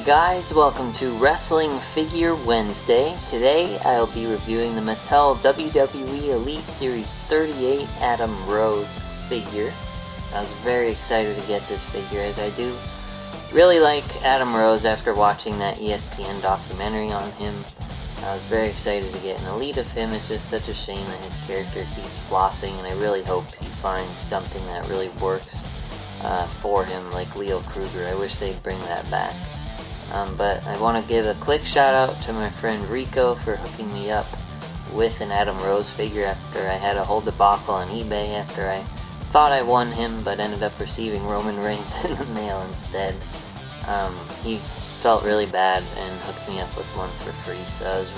guys, welcome to Wrestling Figure Wednesday. Today I'll be reviewing the Mattel WWE Elite Series 38 Adam Rose figure. I was very excited to get this figure as I do really like Adam Rose after watching that ESPN documentary on him. I was very excited to get an Elite of him. It's just such a shame that his character keeps flopping, and I really hope he finds something that really works for him, like Leo Kruger. I wish they'd bring that back. But I want to give a quick shout out to my friend Rico for hooking me up with an Adam Rose figure after I had a whole debacle on eBay after I thought I won him but ended up receiving Roman Reigns in the mail instead. He felt really bad and hooked me up with one for free, so it was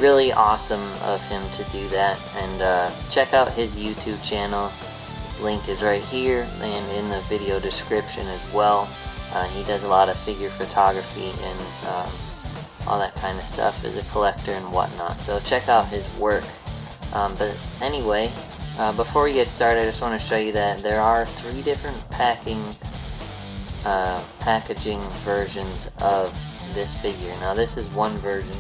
really awesome of him to do that. And check out his YouTube channel. His link is right here and in the video description as well. He does a lot of figure photography and all that kind of stuff as a collector and whatnot, so check out his work. But anyway, before we get started, I just want to show you that there are 3 different packaging versions of this figure. Now this is one version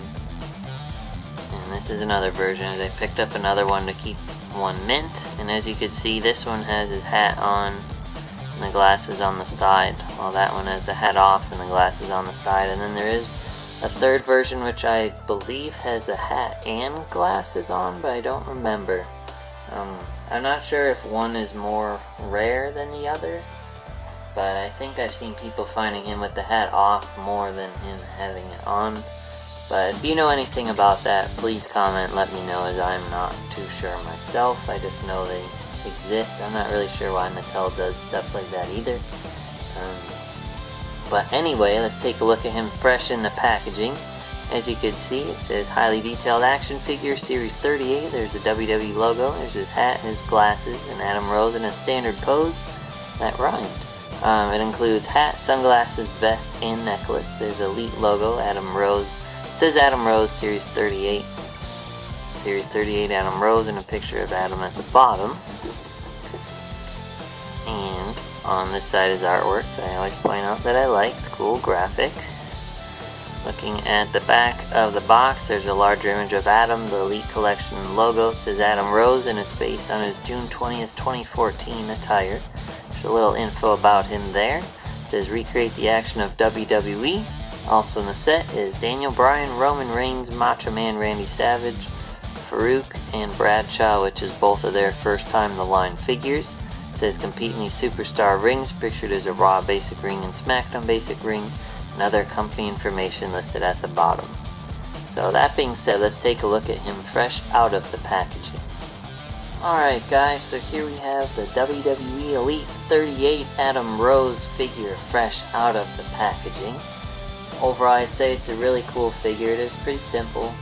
and this is another version. I picked up another one to keep one mint, and as you can see, this one has his hat on and the glasses on the side, while that one has the hat off and the glasses on the side. And then there is a third version which I believe has the hat and glasses on, but I don't remember. I'm not sure if one is more rare than the other, but I think I've seen people finding him with the hat off more than him having it on. But if you know anything about that, please comment, let me know, as I'm not too sure myself. I just know they exist. I'm not really sure why Mattel does stuff like that either. But anyway, let's take a look at him fresh in the packaging. As you can see, it says highly detailed action figure series 38. There's a WWE logo, there's his hat, his glasses, and Adam Rose in a standard pose. That rhymed. It includes hat, sunglasses, vest, and necklace. There's Elite logo, Adam Rose. It says Adam Rose series 38. Series 38 Adam Rose, and a picture of Adam at the bottom. And on this side is artwork that I always point out that I like. Cool graphic. Looking at the back of the box, there's a larger image of Adam, the Elite Collection logo. It says Adam Rose, and it's based on his June 20th, 2014 attire. There's a little info about him there. It says recreate the action of WWE. Also in the set is Daniel Bryan, Roman Reigns, Macho Man Randy Savage, Farouk, and Bradshaw, which is both of their first time the line figures. It says compete in these superstar rings, pictured as a Raw basic ring and SmackDown basic ring, and other company information listed at the bottom. So that being said, let's take a look at him fresh out of the packaging. Alright guys, so here we have the WWE Elite 38 Adam Rose figure fresh out of the packaging. Overall, I'd say it's a really cool figure. It is pretty simple,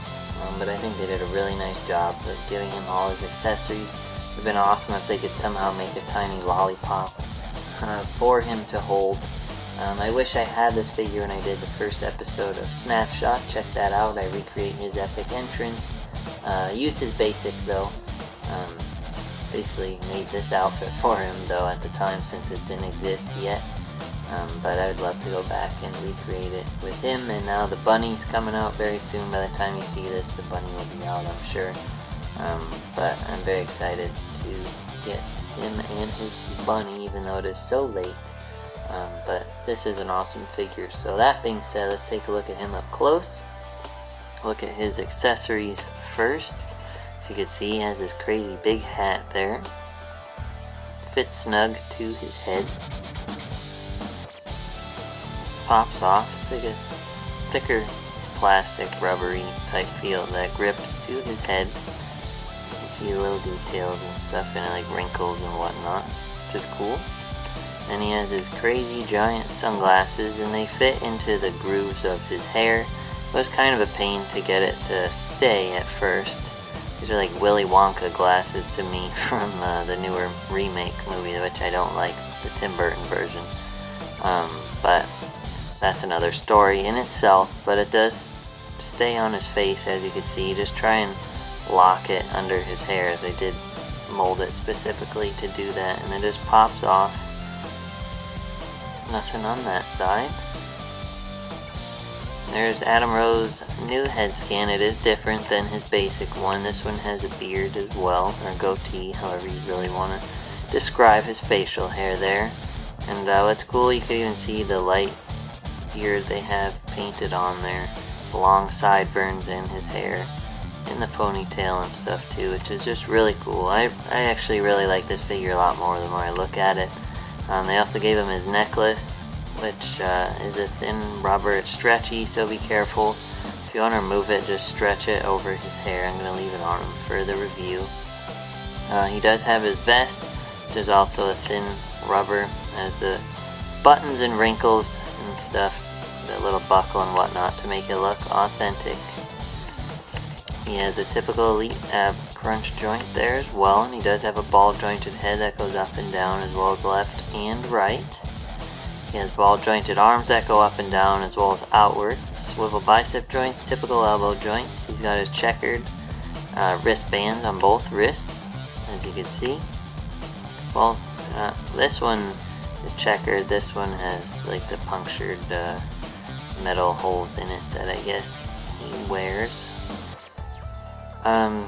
but I think they did a really nice job of giving him all his accessories. It would have been awesome if they could somehow make a tiny lollipop for him to hold. I wish I had this figure when I did the first episode of Snapshot. Check that out. I recreate his epic entrance. Used his basic though. Basically made this outfit for him though at the time, since it didn't exist yet. But I would love to go back and recreate it with him. And now the bunny's coming out very soon. By the time you see this, the bunny will be out, I'm sure. But I'm very excited to get him and his bunny, even though it is so late. But this is an awesome figure. So that being said, let's take a look at him up close. Look at his accessories first. As you can see, he has this crazy big hat there. Fits snug to his head. Pops off. It's like a thicker plastic rubbery type feel that grips to his head. You can see little details and stuff in it, like wrinkles and whatnot, which is cool. And he has his crazy giant sunglasses, and they fit into the grooves of his hair. It was kind of a pain to get it to stay at first. These are like Willy Wonka glasses to me from the newer remake movie, which I don't like, the Tim Burton version. But that's another story in itself, but it does stay on his face, as you can see. Just try and lock it under his hair, as I did mold it specifically to do that, and it just pops off. Nothing on that side. there's Adam Rowe's new head scan. It is different than his basic one. This one has a beard as well, or goatee, however you really want to describe his facial hair there. And what's cool, you can even see the light beard they have painted on there. It's long sideburns in his hair, in the ponytail and stuff too, which is just really cool. I actually really like this figure a lot more the more I look at it. They also gave him his necklace, which is a thin rubber. It's stretchy, so be careful. If you want to remove it, just stretch it over his hair. I'm going to leave it on him for the review. He does have his vest, which is also a thin rubber, has the buttons and wrinkles and stuff, the little buckle and whatnot to make it look authentic. He has a typical Elite ab crunch joint there as well, and he does have a ball jointed head that goes up and down as well as left and right. He has ball jointed arms that go up and down as well as outward. Swivel bicep joints, typical elbow joints. He's got his checkered wristbands on both wrists, as you can see. Well, this one is checkered. This one has like the punctured metal holes in it that I guess he wears.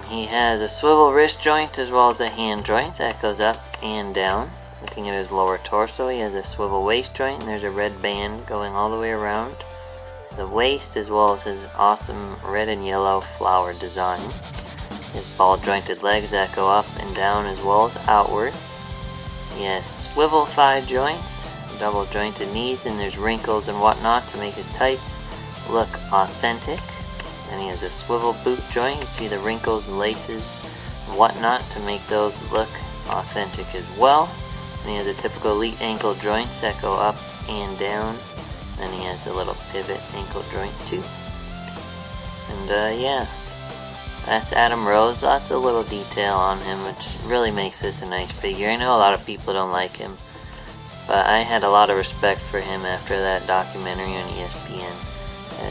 He has a swivel wrist joint as well as a hand joint that goes up and down. Looking at his lower torso, he has a swivel waist joint, and there's a red band going all the way around the waist, as well as his awesome red and yellow flower design. His ball jointed legs that go up and down as well as outward. He has swivel thigh joints, double jointed knees, and there's wrinkles and whatnot to make his tights look authentic. And he has a swivel boot joint. You see the wrinkles and laces and whatnot to make those look authentic as well. And he has a typical Elite ankle joints that go up and down. Then he has a little pivot ankle joint too. And yeah, that's Adam Rowe. Lots of little detail on him, which really makes this a nice figure. I know a lot of people don't like him, but I had a lot of respect for him after that documentary on ESPN,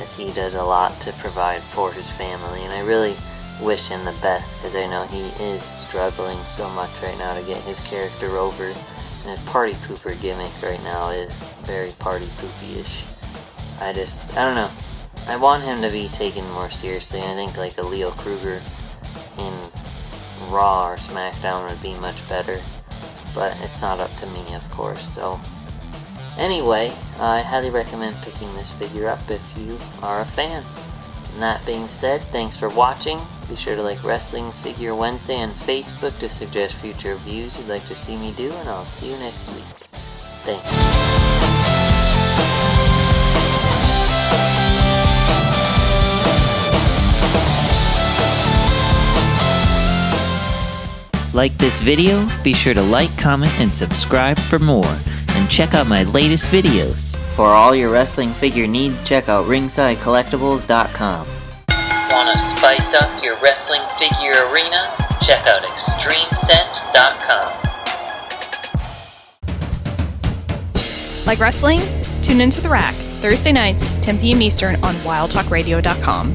as he does a lot to provide for his family, and I really wish him the best, because I know he is struggling so much right now to get his character over, and his party pooper gimmick right now is very party poopy-ish. I don't know. I want him to be taken more seriously, and I think like a Leo Kruger in Raw or SmackDown would be much better, but it's not up to me, of course. So anyway, I highly recommend picking this figure up if you are a fan. And that being said, thanks for watching. Be sure to like Wrestling Figure Wednesday on Facebook to suggest future reviews you'd like to see me do, and I'll see you next week. Thanks. Like this video? Be sure to like, comment, and subscribe for more. And check out my latest videos. For all your wrestling figure needs, check out ringsidecollectibles.com. Want to spice up your wrestling figure arena? Check out extremesets.com. Like wrestling? Tune into The Rack, Thursday nights, 10 p.m. Eastern on wildtalkradio.com.